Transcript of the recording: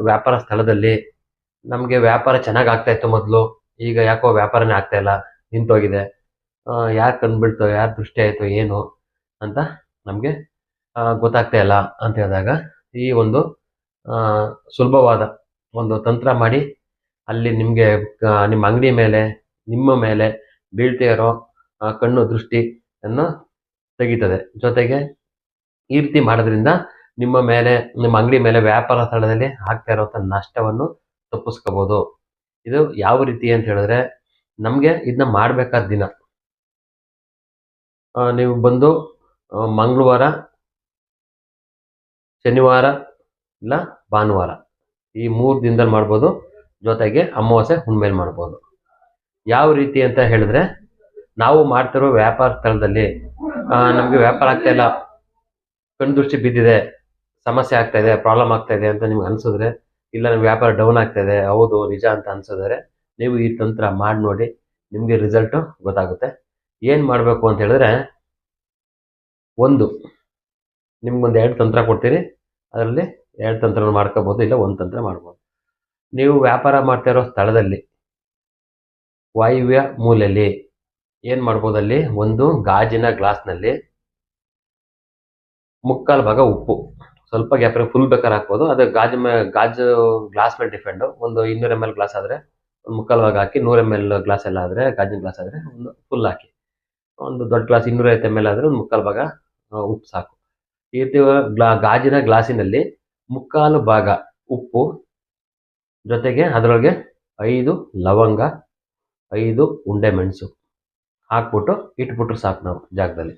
ವ್ಯಾಪಾರ ಸ್ಥಳದಲ್ಲಿ ನಮಗೆ ವ್ಯಾಪಾರ ಚೆನ್ನಾಗಿ ಆಗ್ತಾ ಇತ್ತು ಮೊದಲು. ಈಗ ಯಾಕೋ ವ್ಯಾಪಾರನೇ ಆಗ್ತಾ ಇಲ್ಲ, ನಿಂತೋಗಿದೆ. ಯಾಕೆ ಕಂಡುಬಿಡ್ತೋ, ಯಾರ ದೃಷ್ಟಿ ಆಯಿತೋ ಏನು ಅಂತ ನಮಗೆ ಗೊತ್ತಾಗ್ತಾ ಇಲ್ಲ ಅಂತ ಹೇಳಿದಾಗ, ಈ ಒಂದು ಸುಲಭವಾದ ಒಂದು ತಂತ್ರ ಮಾಡಿ ಅಲ್ಲಿ ನಿಮಗೆ ನಿಮ್ಮ ಅಂಗಡಿ ಮೇಲೆ, ನಿಮ್ಮ ಮೇಲೆ ಬೀಳ್ತಾ ಇರೋ ಕಣ್ಣು ದೃಷ್ಟಿಯನ್ನು ತೆಗೀತದೆ. ಜೊತೆಗೆ ಈ ರೀತಿ ಮಾಡೋದ್ರಿಂದ ನಿಮ್ಮ ಮೇಲೆ, ನಿಮ್ಮ ಅಂಗಡಿ ಮೇಲೆ, ವ್ಯಾಪಾರ ಸ್ಥಳದಲ್ಲಿ ಆಗ್ತಾ ಇರುವಂಥ ನಷ್ಟವನ್ನು ತಪ್ಪಿಸ್ಕೋಬೋದು. ಇದು ಯಾವ ರೀತಿ ಅಂತ ಹೇಳಿದ್ರೆ, ನಮಗೆ ಇದನ್ನ ಮಾಡಬೇಕಾದ ದಿನ ನೀವು ಬಂದು ಮಂಗಳವಾರ, ಶನಿವಾರ ಇಲ್ಲ ಭಾನುವಾರ ಈ 3 ದಿನದಲ್ಲಿ ಮಾಡ್ಬೋದು. ಜೊತೆಗೆ ಅಮಾವಾಸ್ಯೆ ಹುಣ್ಮೇಲೆ ಮಾಡ್ಬೋದು. ಯಾವ ರೀತಿ ಅಂತ ಹೇಳಿದ್ರೆ, ನಾವು ಮಾಡ್ತಿರೋ ವ್ಯಾಪಾರ ಸ್ಥಳದಲ್ಲಿ ನಮಗೆ ವ್ಯಾಪಾರ ಆಗ್ತಾ ಇಲ್ಲ, ಕಣ್ಣು ದೃಷ್ಟಿ ಬಿದ್ದಿದೆ, ಸಮಸ್ಯೆ ಆಗ್ತಾ ಇದೆ, ಪ್ರಾಬ್ಲಮ್ ಆಗ್ತಾ ಇದೆ ಅಂತ ನಿಮ್ಗೆ ಅನ್ಸಿದ್ರೆ, ಇಲ್ಲ ನಿಮ್ಮ ವ್ಯಾಪಾರ ಡೌನ್ ಆಗ್ತಾ ಇದೆ, ಹೌದು ನಿಜ ಅಂತ ಅನ್ಸಿದ್ರೆ, ನೀವು ಈ ತಂತ್ರ ಮಾಡಿ ನೋಡಿ, ನಿಮಗೆ ರಿಸಲ್ಟು ಗೊತ್ತಾಗುತ್ತೆ. ಏನು ಮಾಡಬೇಕು ಅಂತ ಹೇಳಿದ್ರೆ, ನಿಮ್ಗೊಂದು 2 ತಂತ್ರ ಕೊಡ್ತೀರಿ. ಅದರಲ್ಲಿ 2 ತಂತ್ರ ಮಾಡ್ಕೋಬೋದು, ಇಲ್ಲ 1 ತಂತ್ರ ಮಾಡ್ಬೋದು. ನೀವು ವ್ಯಾಪಾರ ಮಾಡ್ತಾ ಇರೋ ಸ್ಥಳದಲ್ಲಿ ವಾಯುವ್ಯ ಮೂಲೆಯಲ್ಲಿ ಏನು ಮಾಡ್ಬೋದು, ಅಲ್ಲಿ ಒಂದು ಗಾಜಿನ ಗ್ಲಾಸ್ನಲ್ಲಿ 3/4 ಭಾಗ ಉಪ್ಪು, ಸ್ವಲ್ಪ ಗ್ಯಾಪ್ ಫುಲ್ ಬೇಕಾದ್ರೆ ಹಾಕ್ಬೋದು. ಅದು ಗಾಜು ಗ್ಲಾಸ್ ಮೇಲೆ ಡಿಪೆಂಡು. ಒಂದು 200 ml ಗ್ಲಾಸ್ ಆದರೆ ಒಂದು 3/4 ಭಾಗ ಹಾಕಿ, 100 ml ಗ್ಲಾಸ್ ಎಲ್ಲ ಆದರೆ, ಗಾಜಿನ ಗ್ಲಾಸ್ ಆದರೆ ಒಂದು ಫುಲ್ ಹಾಕಿ. ಒಂದು ದೊಡ್ಡ ಗ್ಲಾಸ್ 250 ml ಆದರೆ ಒಂದು 3/4 ಭಾಗ ಉಪ್ಪು ಸಾಕು. ಈ ರೀತಿ ಗಾಜಿನ ಗ್ಲಾಸಿನಲ್ಲಿ 3/4 ಭಾಗ ಉಪ್ಪು, ಜೊತೆಗೆ ಅದರೊಳಗೆ 5 ಲವಂಗ, 5 ಉಂಡೆ ಮೆಣಸು ಹಾಕ್ಬಿಟ್ಟು ಇಟ್ಬಿಟ್ರೆ ಸಾಕು ನಾವು ಜಾಗದಲ್ಲಿ.